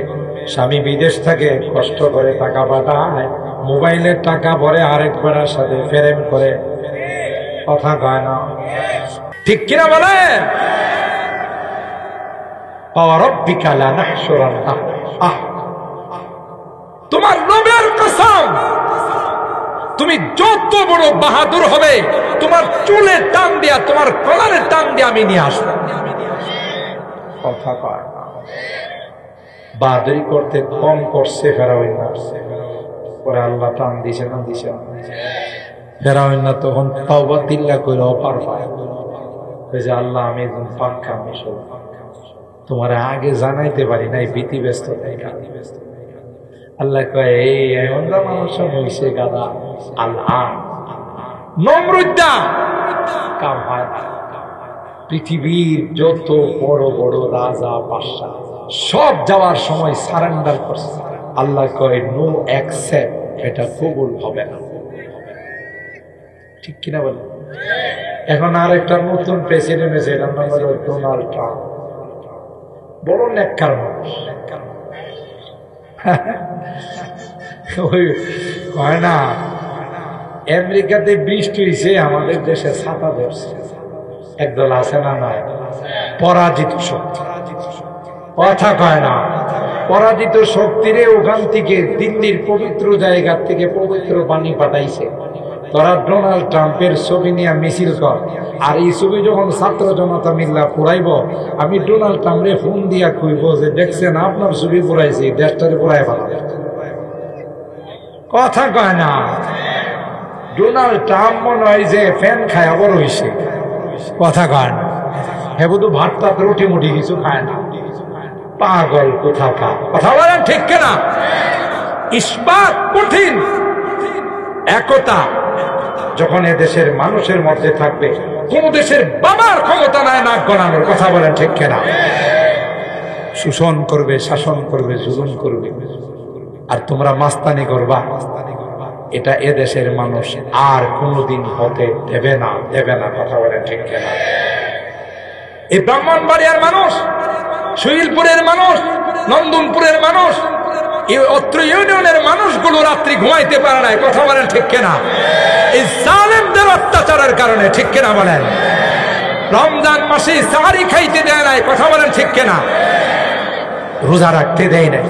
স্বামী বিদেশ থেকে কষ্ট করে টাকা পাঠায়, মোবাইলের টাকা ভরে আরেক বেড়ার সাথে প্রেম করে, কথা কয় না? ঠিক কিনা বলেন? তোমার রবের কসম, তুমি যত বড় বাহাদুর হবে, তোমার চুলের টান দিয়া, তোমার কলারের টান দিয়া আমি নিয়ে আসবো। কথা কয় না। বাহাদুরি করতে কম করছে ফেরাউন না, পরে আল্লাহ টান দিছে না, দিছে না। ফেরাউন না তখন তাওবা তিল্লা কইরা পার পায়, যে আল্লাহ আমি একজন পাক্কা মুসলমান, তোমার আগে জানাইতে পারি নাই, ভীতি ব্যস্ত। আল্লাহ কয়, এই এমনটা মানুষ হইছে গাদা। আল্লাহ নমরুদ্দা কাম হয় না। পৃথিবীর যত বড় বড় রাজা বাদশা সব যাওয়ার সময় সারেন্ডার করছে। আল্লাহ কয়, নো অ্যাকসেপ্ট, এটা কবুল হবে না। ঠিক কিনা বলে? এখন আর একটা নতুন প্রেসিডেন্ট এসে, এটার নাম হলো ডোনাল্ড ট্রাম্প। বড় নেককার মানুষ। হয় না, আমেরিকাতে বৃষ্টি হয়েছে, আমাদের দেশে ছাতা ধরছে। একদল আছে না, নাই? পরাজিত শক্তি। কথা কয় না। পরাজিত শক্তিরে ওখান থেকে দিল্লির পবিত্র জায়গা থেকে পবিত্র পানি পাঠাইছে। তোরা ডোনাল্ড ট্রাম্পের ছবি নিয়ে মিছিল কর, আর এই ছবি যখন ছাত্র জনতা মিল্লা পুরাইব, আমি ডোনাল্ড ট্রাম্পে ফোন দিয়া কইব যে, দেখছেন আপনার ছবি পুরাইছি, দেশটারে পুরাই ভালো। কথা কয় না। ডোনাল্ড ট্রাম্প মনে হয় যে ফ্যান খায় বড় হয়েছে। কথা কয় না। হে বুধু ভাত টাত রুটি মুটি কিছু খায় না। পাগল কোথাকার। কথা বলেন ঠিক কিনা? ইস্পাত কঠিন। একতা যখন এদেশের মানুষের মধ্যে থাকবে, কোন দেশের বাবার ক্ষমতা নাই নাক গলানোর। কথা বলেন ঠিক কিনা? শোষণ করবে, শাসন করবে, জুলুম করবে, আর তোমরা মাস্তানি করবা, এটা এদেশের মানুষ আর কোনদিন হতে দেবে না, দেবে না। কথা বলেন ঠিক কিনা? এই ব্রাহ্মণবাড়িয়ার মানুষ, শৈলপুরের মানুষ, নন্দনপুরের মানুষ, এই অত্র ইউনিয়নের মানুষগুলো রাত্রি ঘুমাইতে পারে নাই। কথা বলেন ঠিক কিনা? এই জালেমদের অত্যাচারের কারণে। ঠিক কিনা বলেন? রমজান মাসে সাহারি খাইতে দেয় নাই। কথা বলেন ঠিক কিনা? রোজা রাখতে দেয় নাই।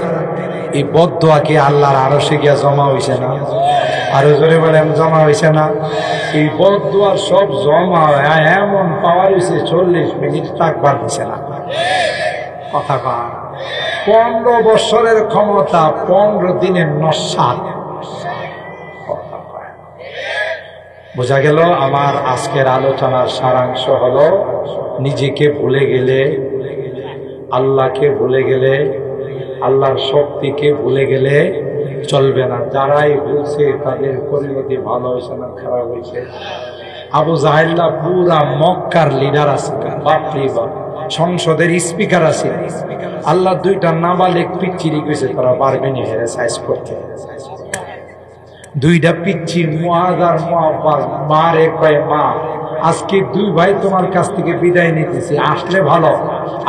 এই বদদোয়া কি আল্লাহর আরশে গিয়া জমা হইছে না? আরো জোরে বলেন, জমা হইছে না? এই বদদোয়ার সব জমা এমন পাওয়ার হইছে 40 মিনিট তাকবার দিছে না। কথা কয়। 15 বছরের ক্ষমতা 15 দিনের নস্বাত। বোঝা গেল আমার আজকের আলোচনার সারাংশ হলো, নিজেকে ভুলে গেলে আল্লাহকে ভুলে গেলে, আল্লাহর শক্তিকে ভুলে গেলে চলবে না। যারাই ভুলছে তাদের পরিণতি ভালো হয়েছে না খারাপ হয়েছে? আবু জাহেল্লা পুরা মক্কার লিডার আছে, বাপরে বাপ, সংসদের স্পিকার আছে। আল্লাহ দুইটা নাবালেক পিচ্চিরি কইছে তারা পারবে না হেরে সাইজ করতে। দুইটা পিচ্চির মুআজ আর মুআব্বাস মারে কয় মা, আজকে দুই ভাই তোমার কাছ থেকে বিদায় নিতেছি, আসলে ভালো,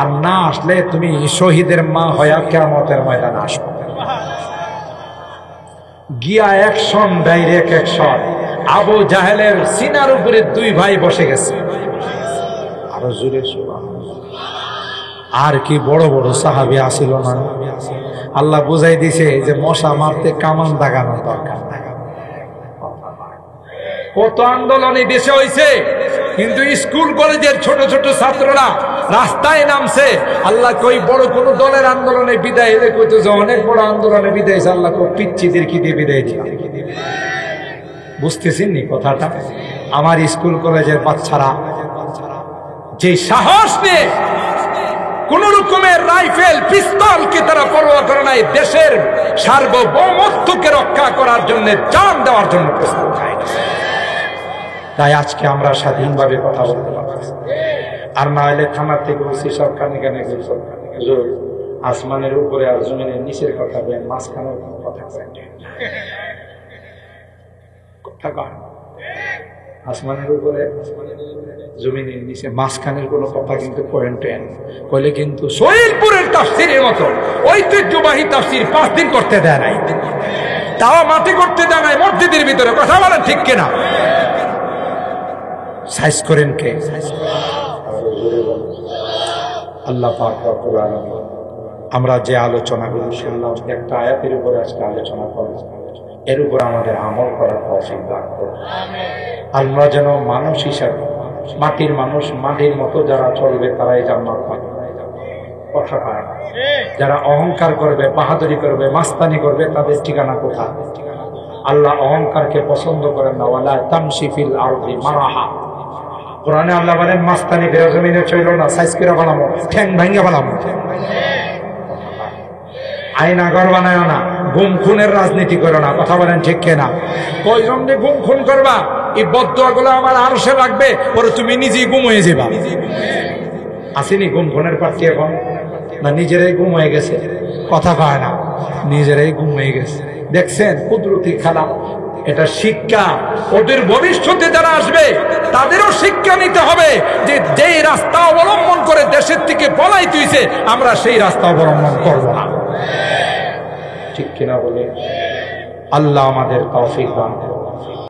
আর না আসলে তুমি শহীদের মা হইয়া কিয়ামতের ময়দানে আসবে। গিয়া অ্যাকশন, ডাইরেক্ট অ্যাকশন। আবু জাহেলের সিনার উপরে দুই ভাই বসে গেছে। আরো জোরে সুবহানাল্লাহ। আর কি বড় বড় সাহাবী আসিল না? আল্লাহ বুঝাই দিছে যে মশা মারতে কামান দাগানোর দরকার নাই। কত আন্দোলনে দেশে হয়েছে, কিন্তু স্কুল কলেজের ছোট ছোট ছাত্ররা রাস্তায় নামছে। আল্লাহ কই বড় কোন দলের আন্দোলনে বিদায় এলে কইতেছে অনেক বড় আন্দোলনে বিদায়, আল্লাহ কই পিচ্চিদের কি দিয়ে বিদায় দিলাম। বুঝতেছেন নি কথাটা? আমার স্কুল কলেজের বাচ্চারা যে সাহস নিয়ে কোন রকমের রাইফেল পিস্তলকে তারা পরোয়া করে নাই, দেশের সার্বভৌমত্বকে রক্ষা করার জন্য, জান দেওয়ার জন্য প্রস্তুত হয়। তাই আজকে আমরা স্বাধীনভাবে কথা বলতে পারছি। আর না হলে থানার থেকে বলছি সরকার এখানে আসমানের উপরে আর জমিনের নিচের কথা বলেন, মাঝখানের কথা বলেন। আসমানের উপরে জমিনের নিচে মাঝখানের কোন কথা কিন্তু পয়েন্ট কইলে কিন্তু শহীদপুরের তাফসীরের মতো ঐতিহ্যবাহী তাফসীর 5 দিন করতে দেয় নাই, তাও মাটি করতে দেয় নাই মসজিদের ভিতরে। কথা বলেন ঠিক কিনা? সাইজ করেন কে? আল্লাহ পাক রব্বুল আলামিন। আমরা যে আলোচনাগুলো শুনলাম, একটা আয়াতের উপরে আজকে আলোচনা করলাম, এর উপর আমাদের আমল করার তৌফিক দান করুন। আমরা যেন মানুষ হিসাবে, মাটির মানুষ, মাটির মতো যারা চলবে তারাই জান্নাত পাবে। কথা পায় না। যারা অহংকার করবে, বাহাদুরি করবে, মাস্তানি করবে, তাদের ঠিকানা কোথায়? আল্লাহ অহংকারকে পছন্দ করেন না। ওয়ালা তামশি ফিল আরদি মারাহা। কোরআনে আল্লাহ বলেন মাস্তানি ফেরা জমিনে চইল না, সাইজ করে বানাবো, ঠ্যাং ভাঙ্গে বানাবো। আইনা ঘর বানায় না, গুম খুনের রাজনীতি করো না। কথা বলেন ঠিক কিনা? কয়জন যে গুম খুন করবা, এই বদদোয়া গুলো আমার আরশে লাগবে, পরে তুমি নিজেই গুম হয়ে যাবা। আসেনি গুম খুনের প্রার্থী এখন? না নিজেরাই গুম হয়ে গেছে? কথা কয় না, নিজেরাই গুম হয়ে গেছে। দেখছেন কুদরতি খেলা? এটা শিক্ষা। ওদের ভবিষ্যতে যারা আসবে তাদেরও শিক্ষা নিতে হবে যে যেই রাস্তা অবলম্বন করে দেশের থেকে পলাইতে হইছে, আমরা সেই রাস্তা অবলম্বন করব না। ঠিক কিনা বলে? আল্লাহ আমাদের তৌফিক দান করুন।